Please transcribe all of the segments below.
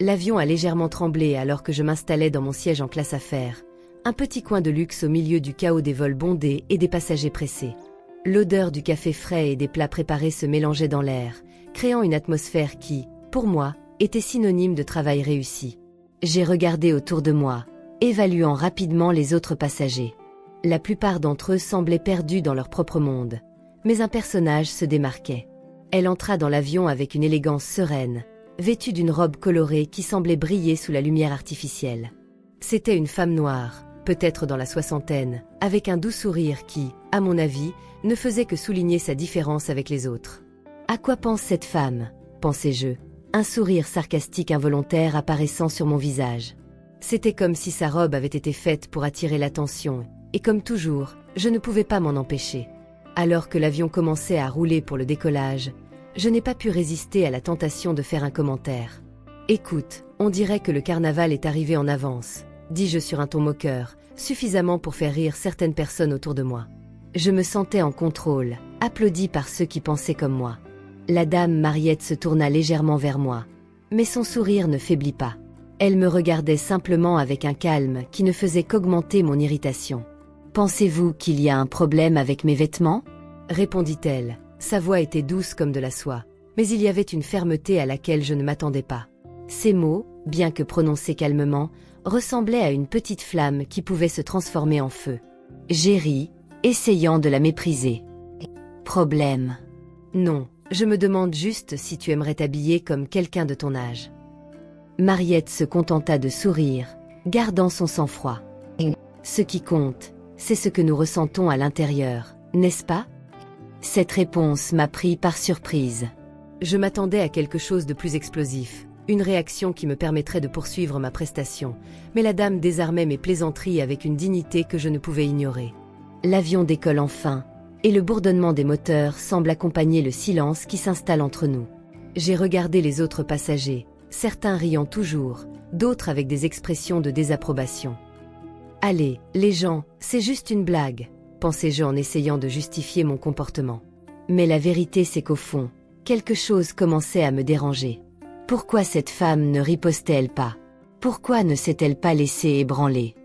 L'avion a légèrement tremblé alors que je m'installais dans mon siège en classe affaires, un petit coin de luxe au milieu du chaos des vols bondés et des passagers pressés. L'odeur du café frais et des plats préparés se mélangeait dans l'air, créant une atmosphère qui, pour moi, était synonyme de travail réussi. J'ai regardé autour de moi, évaluant rapidement les autres passagers. La plupart d'entre eux semblaient perdus dans leur propre monde, mais un personnage se démarquait. Elle entra dans l'avion avec une élégance sereine, vêtue d'une robe colorée qui semblait briller sous la lumière artificielle. C'était une femme noire, peut-être dans la soixantaine, avec un doux sourire qui, à mon avis, ne faisait que souligner sa différence avec les autres. À quoi pense cette femme, pensais-je, un sourire sarcastique involontaire apparaissant sur mon visage. C'était comme si sa robe avait été faite pour attirer l'attention, et comme toujours, je ne pouvais pas m'en empêcher. Alors que l'avion commençait à rouler pour le décollage, je n'ai pas pu résister à la tentation de faire un commentaire. « Écoute, on dirait que le carnaval est arrivé en avance », dis-je sur un ton moqueur, suffisamment pour faire rire certaines personnes autour de moi. Je me sentais en contrôle, applaudi par ceux qui pensaient comme moi. La dame Mariette se tourna légèrement vers moi, mais son sourire ne faiblit pas. Elle me regardait simplement avec un calme qui ne faisait qu'augmenter mon irritation. « Pensez-vous qu'il y a un problème avec mes vêtements ?» répondit-elle. Sa voix était douce comme de la soie, mais il y avait une fermeté à laquelle je ne m'attendais pas. Ces mots, bien que prononcés calmement, ressemblaient à une petite flamme qui pouvait se transformer en feu. J'ai ri, essayant de la mépriser. « Problème ? Non, je me demande juste si tu aimerais t'habiller comme quelqu'un de ton âge. » Mariette se contenta de sourire, gardant son sang-froid. « Ce qui compte, c'est ce que nous ressentons à l'intérieur, n'est-ce pas ?» Cette réponse m'a pris par surprise. Je m'attendais à quelque chose de plus explosif, une réaction qui me permettrait de poursuivre ma prestation, mais la dame désarmait mes plaisanteries avec une dignité que je ne pouvais ignorer. L'avion décolle enfin, et le bourdonnement des moteurs semble accompagner le silence qui s'installe entre nous. J'ai regardé les autres passagers, certains riant toujours, d'autres avec des expressions de désapprobation. « Allez, les gens, c'est juste une blague », pensais-je en essayant de justifier mon comportement. Mais la vérité c'est qu'au fond, quelque chose commençait à me déranger. Pourquoi cette femme ne ripostait-elle pas? Pourquoi ne s'est-elle pas laissée ébranler?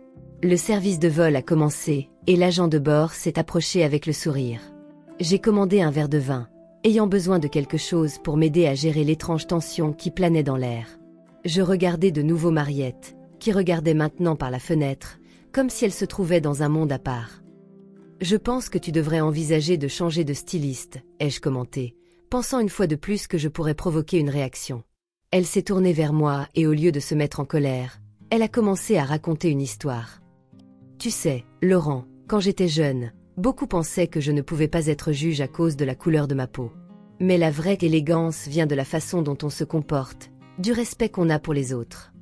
Le service de vol a commencé, et l'agent de bord s'est approché avec le sourire. J'ai commandé un verre de vin, ayant besoin de quelque chose pour m'aider à gérer l'étrange tension qui planait dans l'air. Je regardais de nouveau Mariette, qui regardait maintenant par la fenêtre, comme si elle se trouvait dans un monde à part. « Je pense que tu devrais envisager de changer de styliste », ai-je commenté, pensant une fois de plus que je pourrais provoquer une réaction. Elle s'est tournée vers moi et au lieu de se mettre en colère, elle a commencé à raconter une histoire. « Tu sais, Laurent, quand j'étais jeune, beaucoup pensaient que je ne pouvais pas être juge à cause de la couleur de ma peau. Mais la vraie élégance vient de la façon dont on se comporte, du respect qu'on a pour les autres. »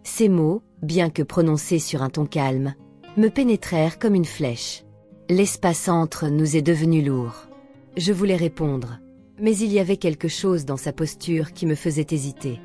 Ces mots, bien que prononcés sur un ton calme, me pénétrèrent comme une flèche. L'espace entre nous est devenu lourd. Je voulais répondre, mais il y avait quelque chose dans sa posture qui me faisait hésiter.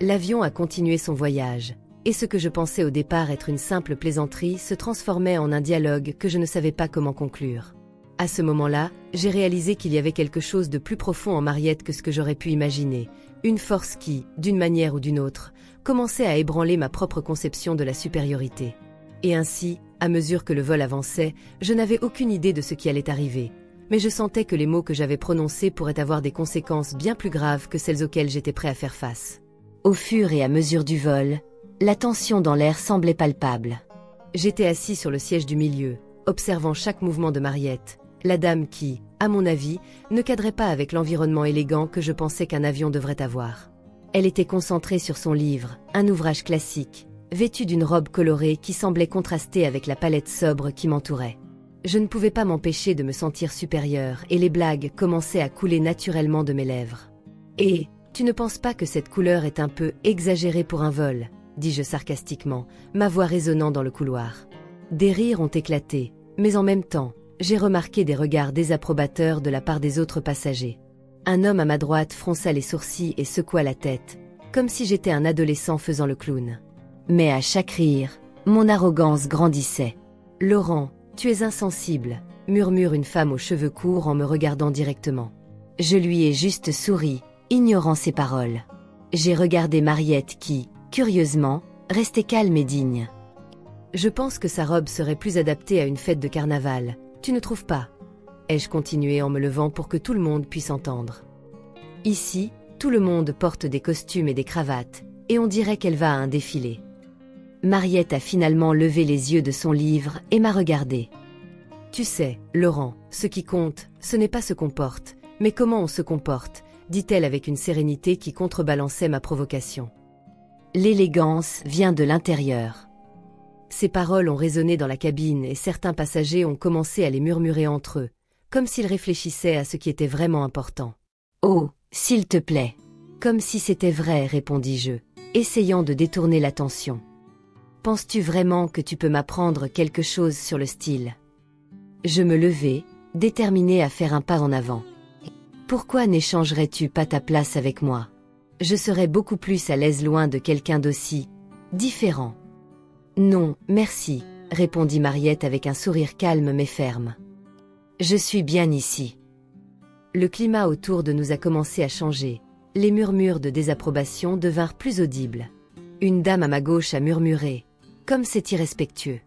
L'avion a continué son voyage, et ce que je pensais au départ être une simple plaisanterie se transformait en un dialogue que je ne savais pas comment conclure. À ce moment-là, j'ai réalisé qu'il y avait quelque chose de plus profond en Mariette que ce que j'aurais pu imaginer, une force qui, d'une manière ou d'une autre, commençait à ébranler ma propre conception de la supériorité. Et ainsi, à mesure que le vol avançait, je n'avais aucune idée de ce qui allait arriver, mais je sentais que les mots que j'avais prononcés pourraient avoir des conséquences bien plus graves que celles auxquelles j'étais prêt à faire face. Au fur et à mesure du vol, la tension dans l'air semblait palpable. J'étais assis sur le siège du milieu, observant chaque mouvement de Mariette, la dame qui, à mon avis, ne cadrait pas avec l'environnement élégant que je pensais qu'un avion devrait avoir. Elle était concentrée sur son livre, un ouvrage classique, vêtue d'une robe colorée qui semblait contraster avec la palette sobre qui m'entourait. Je ne pouvais pas m'empêcher de me sentir supérieure et les blagues commençaient à couler naturellement de mes lèvres. « Et, tu ne penses pas que cette couleur est un peu exagérée pour un vol ?» dis-je sarcastiquement, ma voix résonnant dans le couloir. Des rires ont éclaté, mais en même temps, j'ai remarqué des regards désapprobateurs de la part des autres passagers. Un homme à ma droite fronça les sourcils et secoua la tête, comme si j'étais un adolescent faisant le clown. Mais à chaque rire, mon arrogance grandissait. « Laurent, tu es insensible », murmure une femme aux cheveux courts en me regardant directement. Je lui ai juste souri, ignorant ses paroles. J'ai regardé Mariette qui, curieusement, restait calme et digne. Je pense que sa robe serait plus adaptée à une fête de carnaval, tu ne trouves pas? Ai-je continué en me levant pour que tout le monde puisse entendre. Ici, tout le monde porte des costumes et des cravates, et on dirait qu'elle va à un défilé. Mariette a finalement levé les yeux de son livre et m'a regardé. Tu sais, Laurent, ce qui compte, ce n'est pas ce qu'on porte, mais comment on se comporte, dit-elle avec une sérénité qui contrebalançait ma provocation. L'élégance vient de l'intérieur. Ces paroles ont résonné dans la cabine et certains passagers ont commencé à les murmurer entre eux, comme s'ils réfléchissaient à ce qui était vraiment important. « Oh, s'il te plaît !» Comme si c'était vrai, répondis-je, essayant de détourner l'attention. « Penses-tu vraiment que tu peux m'apprendre quelque chose sur le style ?» Je me levai, déterminée à faire un pas en avant. « Pourquoi n'échangerais-tu pas ta place avec moi? Je serais beaucoup plus à l'aise loin de quelqu'un d'aussi différent. » « Non, merci, » répondit Mariette avec un sourire calme mais ferme. « Je suis bien ici. » Le climat autour de nous a commencé à changer. Les murmures de désapprobation devinrent plus audibles. Une dame à ma gauche a murmuré, comme c'est irrespectueux.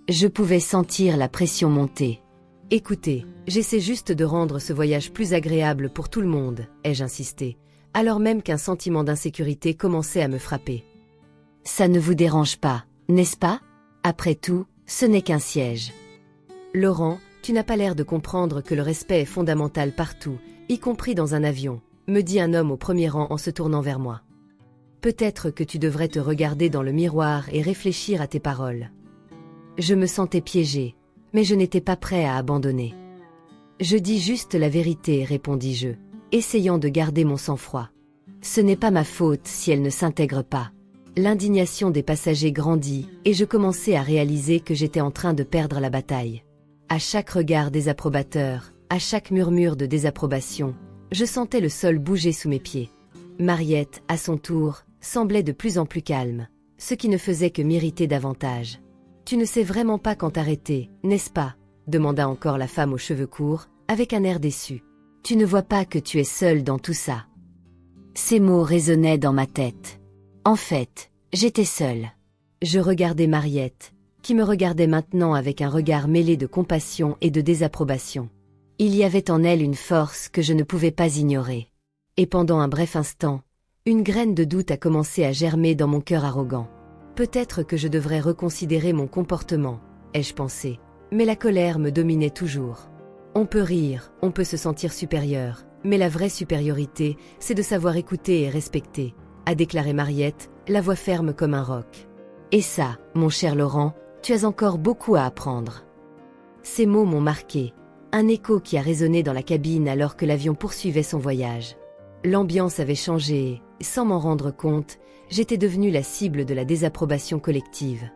Je pouvais sentir la pression monter. « Écoutez, j'essaie juste de rendre ce voyage plus agréable pour tout le monde, » ai-je insisté, alors même qu'un sentiment d'insécurité commençait à me frapper. « Ça ne vous dérange pas, n'est-ce pas? Après tout, ce n'est qu'un siège. » Laurent, tu n'as pas l'air de comprendre que le respect est fondamental partout, y compris dans un avion, me dit un homme au premier rang en se tournant vers moi. Peut-être que tu devrais te regarder dans le miroir et réfléchir à tes paroles. Je me sentais piégé, mais je n'étais pas prêt à abandonner. Je dis juste la vérité, répondis-je, essayant de garder mon sang-froid. Ce n'est pas ma faute si elle ne s'intègre pas. L'indignation des passagers grandit et je commençais à réaliser que j'étais en train de perdre la bataille. À chaque regard désapprobateur, à chaque murmure de désapprobation, je sentais le sol bouger sous mes pieds. Mariette, à son tour, semblait de plus en plus calme, ce qui ne faisait que m'irriter davantage. « Tu ne sais vraiment pas quand t'arrêter, n'est-ce pas ?» demanda encore la femme aux cheveux courts, avec un air déçu. « Tu ne vois pas que tu es seule dans tout ça ?» Ces mots résonnaient dans ma tête. En fait, j'étais seule. Je regardais Mariette, qui me regardait maintenant avec un regard mêlé de compassion et de désapprobation. Il y avait en elle une force que je ne pouvais pas ignorer. Et pendant un bref instant, une graine de doute a commencé à germer dans mon cœur arrogant. Peut-être que je devrais reconsidérer mon comportement, ai-je pensé, mais la colère me dominait toujours. On peut rire, on peut se sentir supérieur, mais la vraie supériorité, c'est de savoir écouter et respecter, a déclaré Mariette, la voix ferme comme un roc. Et ça, mon cher Laurent, tu as encore beaucoup à apprendre. Ces mots m'ont marqué, un écho qui a résonné dans la cabine alors que l'avion poursuivait son voyage. L'ambiance avait changé et, sans m'en rendre compte, j'étais devenue la cible de la désapprobation collective.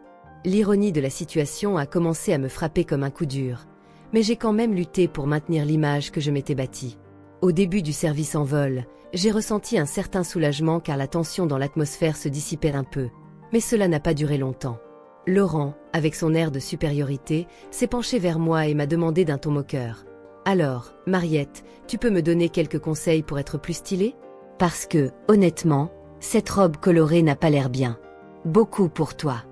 L'ironie de la situation a commencé à me frapper comme un coup dur, mais j'ai quand même lutté pour maintenir l'image que je m'étais bâtie. Au début du service en vol, j'ai ressenti un certain soulagement car la tension dans l'atmosphère se dissipait un peu, mais cela n'a pas duré longtemps. Laurent, avec son air de supériorité, s'est penché vers moi et m'a demandé d'un ton moqueur. « Alors, Mariette, tu peux me donner quelques conseils pour être plus stylée? Parce que, honnêtement, cette robe colorée n'a pas l'air bien. Beaucoup pour toi. »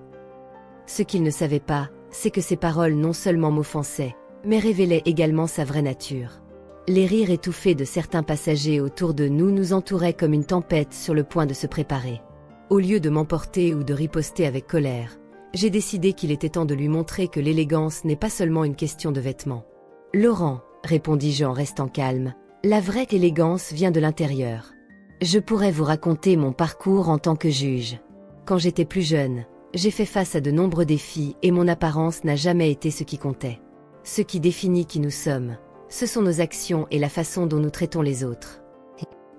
Ce qu'il ne savait pas, c'est que ses paroles non seulement m'offensaient, mais révélaient également sa vraie nature. Les rires étouffés de certains passagers autour de nous nous entouraient comme une tempête sur le point de se préparer. Au lieu de m'emporter ou de riposter avec colère, j'ai décidé qu'il était temps de lui montrer que l'élégance n'est pas seulement une question de vêtements. « Laurent, » répondis-je en restant calme, « la vraie élégance vient de l'intérieur. Je pourrais vous raconter mon parcours en tant que juge. Quand j'étais plus jeune, j'ai fait face à de nombreux défis et mon apparence n'a jamais été ce qui comptait. Ce qui définit qui nous sommes, ce sont nos actions et la façon dont nous traitons les autres. »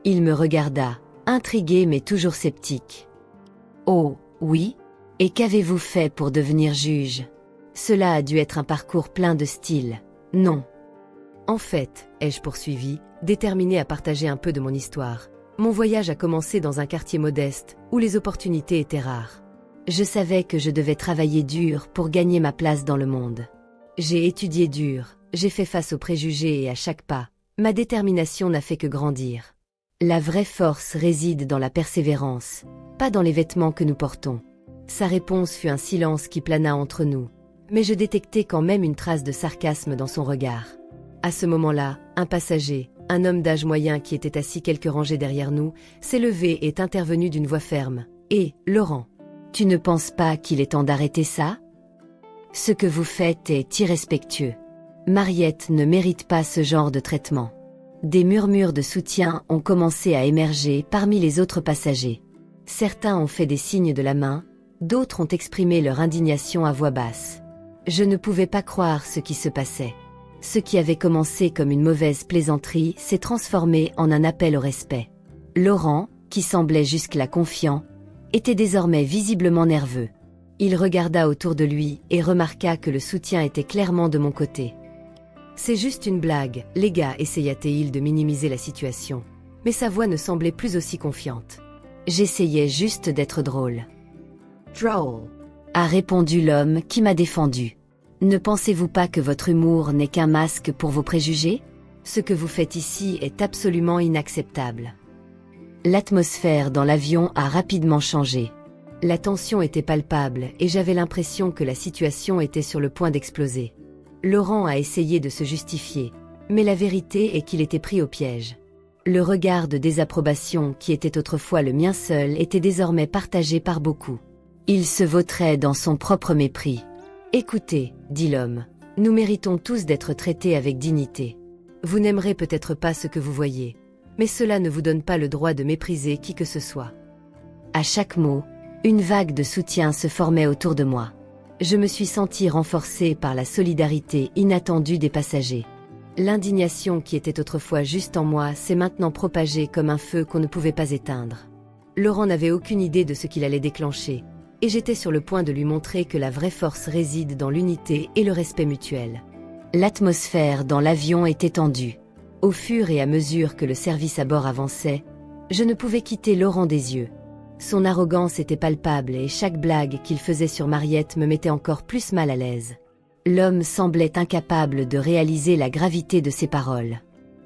Il me regarda, intrigué mais toujours sceptique. « Oh, oui? Et qu'avez-vous fait pour devenir juge? Cela a dû être un parcours plein de style, non? » En fait, ai-je poursuivi, déterminé à partager un peu de mon histoire, mon voyage a commencé dans un quartier modeste, où les opportunités étaient rares. Je savais que je devais travailler dur pour gagner ma place dans le monde. J'ai étudié dur, j'ai fait face aux préjugés et à chaque pas, ma détermination n'a fait que grandir. La vraie force réside dans la persévérance, pas dans les vêtements que nous portons. Sa réponse fut un silence qui plana entre nous. Mais je détectai quand même une trace de sarcasme dans son regard. À ce moment-là, un passager, un homme d'âge moyen qui était assis quelques rangées derrière nous, s'est levé et est intervenu d'une voix ferme. « Hé, Laurent, tu ne penses pas qu'il est temps d'arrêter ça? Ce que vous faites est irrespectueux. Mariette ne mérite pas ce genre de traitement. » Des murmures de soutien ont commencé à émerger parmi les autres passagers. Certains ont fait des signes de la main, d'autres ont exprimé leur indignation à voix basse. Je ne pouvais pas croire ce qui se passait. Ce qui avait commencé comme une mauvaise plaisanterie s'est transformé en un appel au respect. Laurent, qui semblait jusque-là confiant, était désormais visiblement nerveux. Il regarda autour de lui et remarqua que le soutien était clairement de mon côté. « C'est juste une blague, les gars, essaya-t-il de minimiser la situation. Mais sa voix ne semblait plus aussi confiante. J'essayais juste d'être drôle. « Droll », a répondu l'homme qui m'a défendu. « Ne pensez-vous pas que votre humour n'est qu'un masque pour vos préjugés? Ce que vous faites ici est absolument inacceptable. » L'atmosphère dans l'avion a rapidement changé. La tension était palpable et j'avais l'impression que la situation était sur le point d'exploser. Laurent a essayé de se justifier, mais la vérité est qu'il était pris au piège. Le regard de désapprobation qui était autrefois le mien seul était désormais partagé par beaucoup. Il se vautrait dans son propre mépris. « Écoutez, dit l'homme, nous méritons tous d'être traités avec dignité. Vous n'aimerez peut-être pas ce que vous voyez, mais cela ne vous donne pas le droit de mépriser qui que ce soit. » À chaque mot, une vague de soutien se formait autour de moi. Je me suis senti renforcé par la solidarité inattendue des passagers. L'indignation qui était autrefois juste en moi s'est maintenant propagée comme un feu qu'on ne pouvait pas éteindre. Laurent n'avait aucune idée de ce qu'il allait déclencher, et j'étais sur le point de lui montrer que la vraie force réside dans l'unité et le respect mutuel. L'atmosphère dans l'avion était tendue. Au fur et à mesure que le service à bord avançait, je ne pouvais quitter Laurent des yeux. Son arrogance était palpable et chaque blague qu'il faisait sur Mariette me mettait encore plus mal à l'aise. L'homme semblait incapable de réaliser la gravité de ses paroles.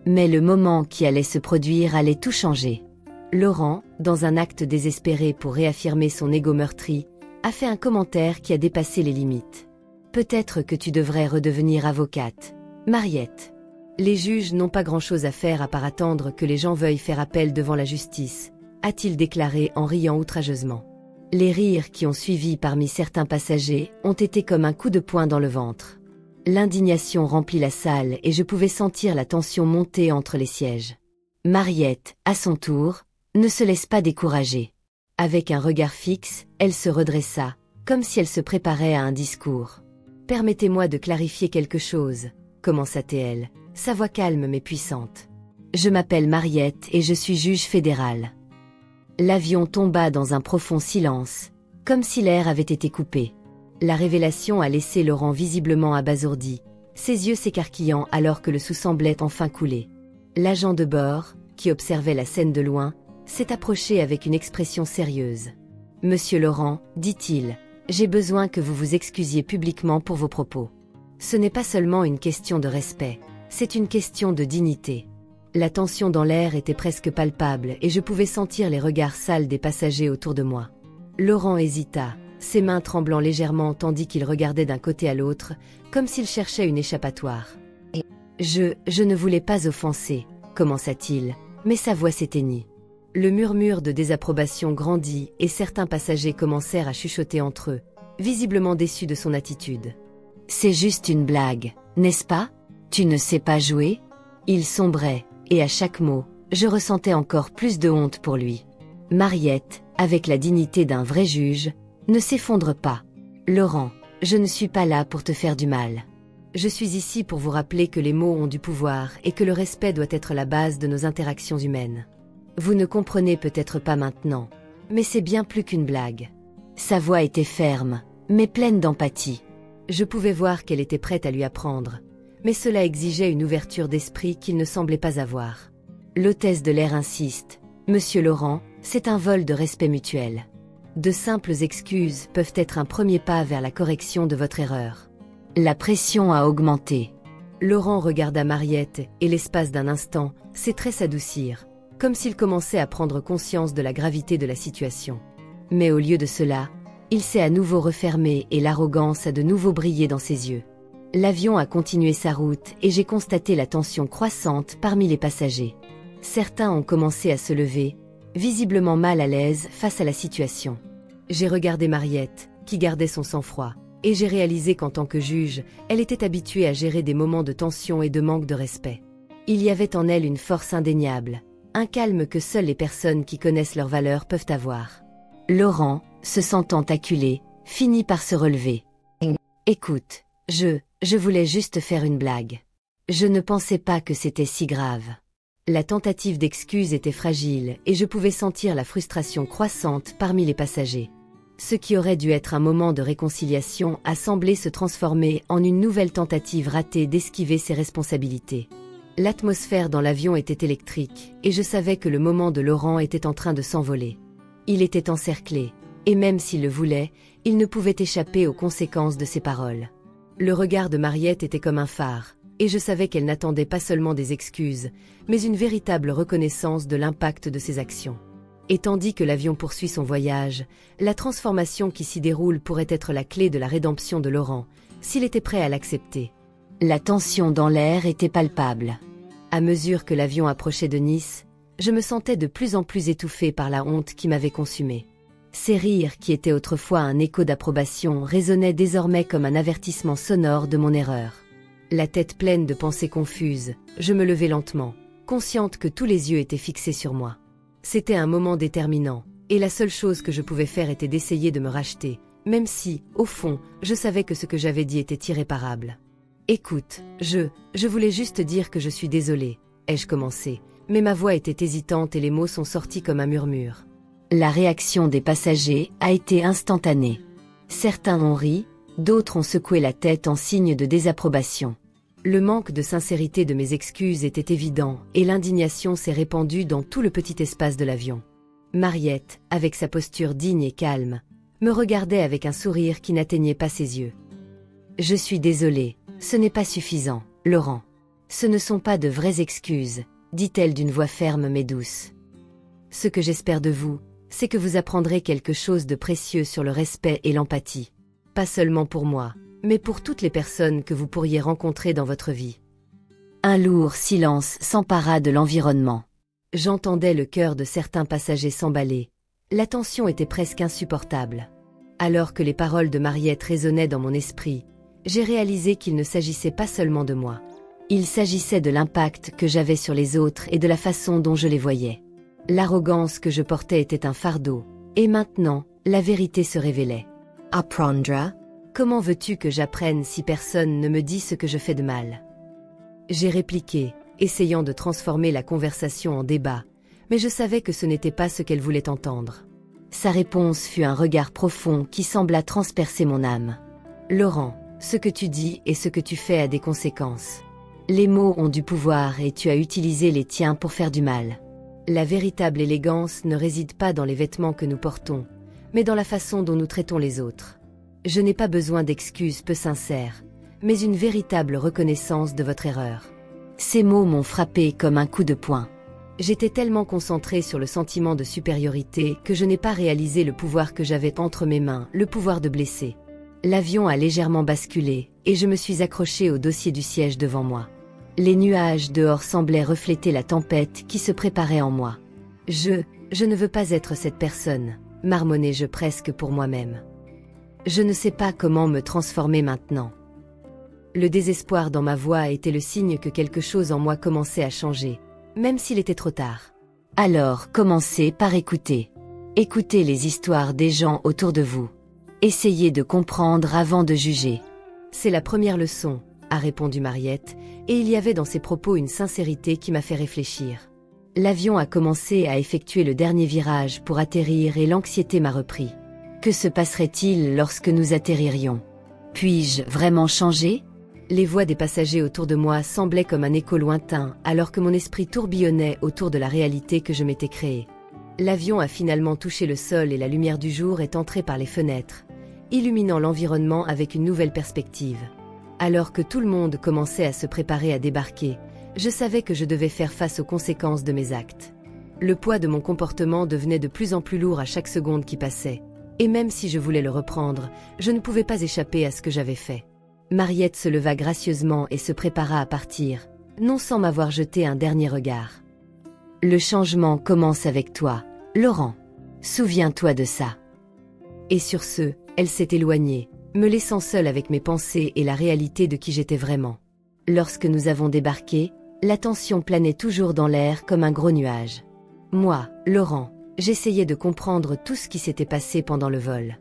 Mais le moment qui allait se produire allait tout changer. Laurent, dans un acte désespéré pour réaffirmer son ego meurtri, a fait un commentaire qui a dépassé les limites. « Peut-être que tu devrais redevenir avocate, Mariette. Les juges n'ont pas grand-chose à faire à part attendre que les gens veuillent faire appel devant la justice, » a-t-il déclaré en riant outrageusement. Les rires qui ont suivi parmi certains passagers ont été comme un coup de poing dans le ventre. L'indignation remplit la salle et je pouvais sentir la tension monter entre les sièges. Mariette, à son tour, ne se laisse pas décourager. Avec un regard fixe, elle se redressa, comme si elle se préparait à un discours. « Permettez-moi de clarifier quelque chose, » commença-t-elle, sa voix calme mais puissante. « Je m'appelle Mariette et je suis juge fédéral. » L'avion tomba dans un profond silence, comme si l'air avait été coupé. La révélation a laissé Laurent visiblement abasourdi, ses yeux s'écarquillant alors que le sang semblait enfin couler. L'agent de bord, qui observait la scène de loin, s'est approché avec une expression sérieuse. « Monsieur Laurent, dit-il, j'ai besoin que vous vous excusiez publiquement pour vos propos. Ce n'est pas seulement une question de respect, c'est une question de dignité. » La tension dans l'air était presque palpable et je pouvais sentir les regards sales des passagers autour de moi. Laurent hésita, ses mains tremblant légèrement tandis qu'il regardait d'un côté à l'autre, comme s'il cherchait une échappatoire. « Je ne voulais pas offenser, » commença-t-il, mais sa voix s'éteignit. Le murmure de désapprobation grandit et certains passagers commencèrent à chuchoter entre eux, visiblement déçus de son attitude. « C'est juste une blague, n'est-ce pas? Tu ne sais pas jouer ?» Il sombrait. Et à chaque mot, je ressentais encore plus de honte pour lui. Mariette, avec la dignité d'un vrai juge, ne s'effondre pas. « Laurent, je ne suis pas là pour te faire du mal. Je suis ici pour vous rappeler que les mots ont du pouvoir et que le respect doit être la base de nos interactions humaines. Vous ne comprenez peut-être pas maintenant, mais c'est bien plus qu'une blague. » Sa voix était ferme, mais pleine d'empathie. Je pouvais voir qu'elle était prête à lui apprendre. Mais cela exigeait une ouverture d'esprit qu'il ne semblait pas avoir. L'hôtesse de l'air insiste. « Monsieur Laurent, c'est un vol de respect mutuel. De simples excuses peuvent être un premier pas vers la correction de votre erreur. » La pression a augmenté. Laurent regarda Mariette et l'espace d'un instant, ses traits s'adoucirent. comme s'il commençait à prendre conscience de la gravité de la situation. Mais au lieu de cela, il s'est à nouveau refermé et l'arrogance a de nouveau brillé dans ses yeux. L'avion a continué sa route et j'ai constaté la tension croissante parmi les passagers. Certains ont commencé à se lever, visiblement mal à l'aise face à la situation. J'ai regardé Mariette, qui gardait son sang-froid, et j'ai réalisé qu'en tant que juge, elle était habituée à gérer des moments de tension et de manque de respect. Il y avait en elle une force indéniable, un calme que seules les personnes qui connaissent leurs valeurs peuvent avoir. Laurent, se sentant acculé, finit par se relever. « Écoute, je voulais juste faire une blague. Je ne pensais pas que c'était si grave. » La tentative d'excuse était fragile et je pouvais sentir la frustration croissante parmi les passagers. Ce qui aurait dû être un moment de réconciliation a semblé se transformer en une nouvelle tentative ratée d'esquiver ses responsabilités. L'atmosphère dans l'avion était électrique et je savais que le moment de Laurent était en train de s'envoler. Il était encerclé, et même s'il le voulait, il ne pouvait échapper aux conséquences de ses paroles. Le regard de Mariette était comme un phare, et je savais qu'elle n'attendait pas seulement des excuses, mais une véritable reconnaissance de l'impact de ses actions. Et tandis que l'avion poursuit son voyage, la transformation qui s'y déroule pourrait être la clé de la rédemption de Laurent, s'il était prêt à l'accepter. La tension dans l'air était palpable. À mesure que l'avion approchait de Nice, je me sentais de plus en plus étouffée par la honte qui m'avait consumée. Ces rires, qui étaient autrefois un écho d'approbation, résonnaient désormais comme un avertissement sonore de mon erreur. La tête pleine de pensées confuses, je me levai lentement, consciente que tous les yeux étaient fixés sur moi. C'était un moment déterminant, et la seule chose que je pouvais faire était d'essayer de me racheter, même si, au fond, je savais que ce que j'avais dit était irréparable. « Écoute, je voulais juste dire que je suis désolée », ai-je commencé, mais ma voix était hésitante et les mots sont sortis comme un murmure. La réaction des passagers a été instantanée. Certains ont ri, d'autres ont secoué la tête en signe de désapprobation. Le manque de sincérité de mes excuses était évident et l'indignation s'est répandue dans tout le petit espace de l'avion. Mariette, avec sa posture digne et calme, me regardait avec un sourire qui n'atteignait pas ses yeux. « Je suis désolée, ce n'est pas suffisant, Laurent. Ce ne sont pas de vraies excuses, » dit-elle d'une voix ferme mais douce. « Ce que j'espère de vous, c'est que vous apprendrez quelque chose de précieux sur le respect et l'empathie. Pas seulement pour moi, mais pour toutes les personnes que vous pourriez rencontrer dans votre vie. » Un lourd silence s'empara de l'environnement. J'entendais le cœur de certains passagers s'emballer. La tension était presque insupportable. Alors que les paroles de Mariette résonnaient dans mon esprit, j'ai réalisé qu'il ne s'agissait pas seulement de moi. Il s'agissait de l'impact que j'avais sur les autres et de la façon dont je les voyais. L'arrogance que je portais était un fardeau, et maintenant, la vérité se révélait. « Apprendre ? Comment veux-tu que j'apprenne si personne ne me dit ce que je fais de mal ?» J'ai répliqué, essayant de transformer la conversation en débat, mais je savais que ce n'était pas ce qu'elle voulait entendre. Sa réponse fut un regard profond qui sembla transpercer mon âme. « Laurent, ce que tu dis et ce que tu fais a des conséquences. Les mots ont du pouvoir et tu as utilisé les tiens pour faire du mal. La véritable élégance ne réside pas dans les vêtements que nous portons, mais dans la façon dont nous traitons les autres. Je n'ai pas besoin d'excuses peu sincères, mais une véritable reconnaissance de votre erreur. » Ces mots m'ont frappé comme un coup de poing. J'étais tellement concentrée sur le sentiment de supériorité que je n'ai pas réalisé le pouvoir que j'avais entre mes mains, le pouvoir de blesser. L'avion a légèrement basculé et je me suis accrochée au dossier du siège devant moi. Les nuages dehors semblaient refléter la tempête qui se préparait en moi. Je ne veux pas être cette personne, marmonnai-je presque pour moi-même. Je ne sais pas comment me transformer maintenant. Le désespoir dans ma voix était le signe que quelque chose en moi commençait à changer, même s'il était trop tard. Alors, commencez par écouter. Écoutez les histoires des gens autour de vous. Essayez de comprendre avant de juger. C'est la première leçon, a répondu Mariette, et il y avait dans ses propos une sincérité qui m'a fait réfléchir. L'avion a commencé à effectuer le dernier virage pour atterrir et l'anxiété m'a repris. Que se passerait-il lorsque nous atterririons? Puis-je vraiment changer? Les voix des passagers autour de moi semblaient comme un écho lointain alors que mon esprit tourbillonnait autour de la réalité que je m'étais créée. L'avion a finalement touché le sol et la lumière du jour est entrée par les fenêtres, illuminant l'environnement avec une nouvelle perspective. Alors que tout le monde commençait à se préparer à débarquer, je savais que je devais faire face aux conséquences de mes actes. Le poids de mon comportement devenait de plus en plus lourd à chaque seconde qui passait. Et même si je voulais le reprendre, je ne pouvais pas échapper à ce que j'avais fait. Mariette se leva gracieusement et se prépara à partir, non sans m'avoir jeté un dernier regard. Le changement commence avec toi, Laurent. Souviens-toi de ça. Et sur ce, elle s'est éloignée, me laissant seule avec mes pensées et la réalité de qui j'étais vraiment. Lorsque nous avons débarqué, la tension planait toujours dans l'air comme un gros nuage. Moi, Laurent, j'essayais de comprendre tout ce qui s'était passé pendant le vol.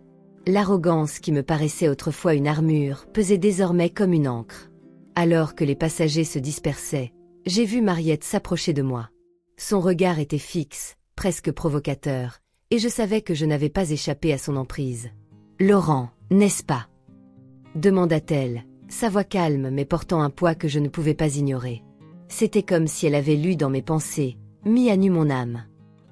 L'arrogance qui me paraissait autrefois une armure pesait désormais comme une ancre. Alors que les passagers se dispersaient, j'ai vu Mariette s'approcher de moi. Son regard était fixe, presque provocateur, et je savais que je n'avais pas échappé à son emprise. « Laurent, n'est-ce pas ?» demanda-t-elle, sa voix calme mais portant un poids que je ne pouvais pas ignorer. C'était comme si elle avait lu dans mes pensées, mis à nu mon âme.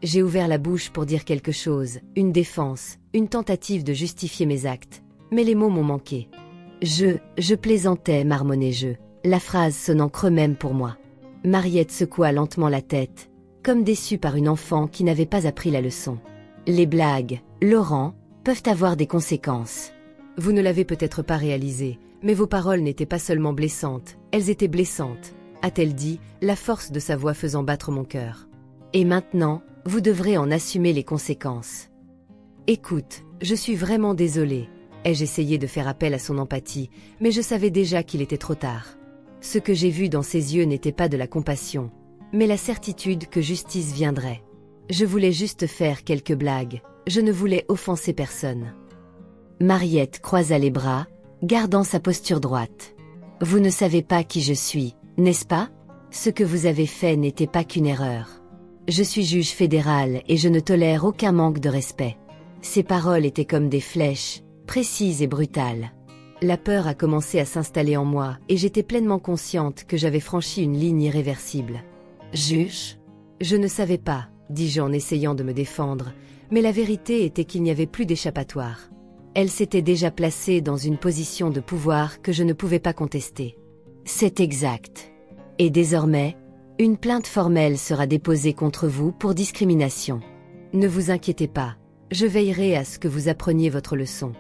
J'ai ouvert la bouche pour dire quelque chose, une défense, une tentative de justifier mes actes, mais les mots m'ont manqué. Je plaisantais, marmonnai-je, la phrase sonnant creux même pour moi. Mariette secoua lentement la tête, comme déçue par une enfant qui n'avait pas appris la leçon. Les blagues, Laurent, peuvent avoir des conséquences. Vous ne l'avez peut-être pas réalisé, mais vos paroles n'étaient pas seulement blessantes, elles étaient blessantes, a-t-elle dit, la force de sa voix faisant battre mon cœur. Et maintenant, vous devrez en assumer les conséquences. Écoute, je suis vraiment désolée. Ai-je essayé de faire appel à son empathie, mais je savais déjà qu'il était trop tard. Ce que j'ai vu dans ses yeux n'était pas de la compassion, mais la certitude que justice viendrait. Je voulais juste faire quelques blagues, je ne voulais offenser personne. Mariette croisa les bras, gardant sa posture droite. Vous ne savez pas qui je suis, n'est-ce pas? Ce que vous avez fait n'était pas qu'une erreur. Je suis juge fédéral et je ne tolère aucun manque de respect. Ces paroles étaient comme des flèches, précises et brutales. La peur a commencé à s'installer en moi et j'étais pleinement consciente que j'avais franchi une ligne irréversible. Juge? Je ne savais pas, dis-je en essayant de me défendre, mais la vérité était qu'il n'y avait plus d'échappatoire. Elle s'était déjà placée dans une position de pouvoir que je ne pouvais pas contester. C'est exact. Et désormais, une plainte formelle sera déposée contre vous pour discrimination. Ne vous inquiétez pas, je veillerai à ce que vous appreniez votre leçon.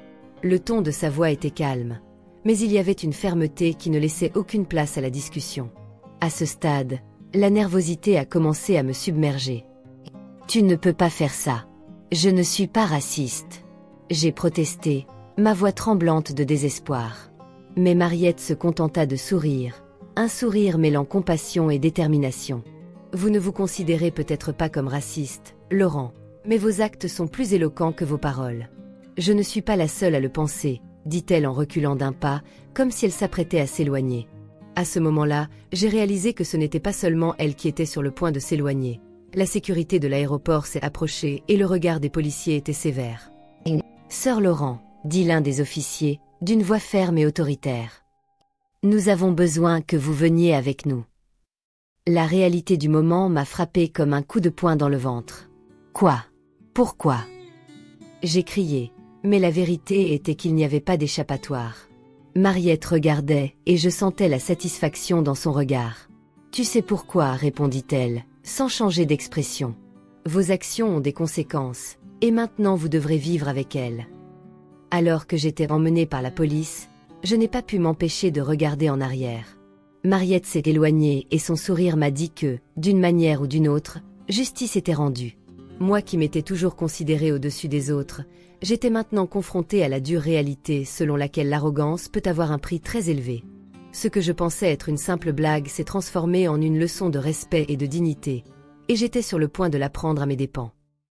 Le ton de sa voix était calme, mais il y avait une fermeté qui ne laissait aucune place à la discussion. À ce stade, la nervosité a commencé à me submerger. Tu ne peux pas faire ça. Je ne suis pas raciste. J'ai protesté, ma voix tremblante de désespoir. Mais Mariette se contenta de sourire, un sourire mêlant compassion et détermination. Vous ne vous considérez peut-être pas comme raciste, Laurent, mais vos actes sont plus éloquents que vos paroles. Je ne suis pas la seule à le penser, dit-elle en reculant d'un pas, comme si elle s'apprêtait à s'éloigner. À ce moment-là, j'ai réalisé que ce n'était pas seulement elle qui était sur le point de s'éloigner. La sécurité de l'aéroport s'est approchée et le regard des policiers était sévère. « Sœur Laurent, » dit l'un des officiers, d'une voix ferme et autoritaire. « Nous avons besoin que vous veniez avec nous. » La réalité du moment m'a frappé comme un coup de poing dans le ventre. « Quoi? Pourquoi ?» J'ai crié, mais la vérité était qu'il n'y avait pas d'échappatoire. Mariette regardait et je sentais la satisfaction dans son regard. « Tu sais pourquoi, répondit-elle, sans changer d'expression. Vos actions ont des conséquences, et maintenant vous devrez vivre avec elles. » Alors que j'étais emmenée par la police, je n'ai pas pu m'empêcher de regarder en arrière. Mariette s'est éloignée et son sourire m'a dit que, d'une manière ou d'une autre, justice était rendue. Moi qui m'étais toujours considérée au-dessus des autres, j'étais maintenant confrontée à la dure réalité selon laquelle l'arrogance peut avoir un prix très élevé. Ce que je pensais être une simple blague s'est transformé en une leçon de respect et de dignité, et j'étais sur le point de l'apprendre à mes dépens.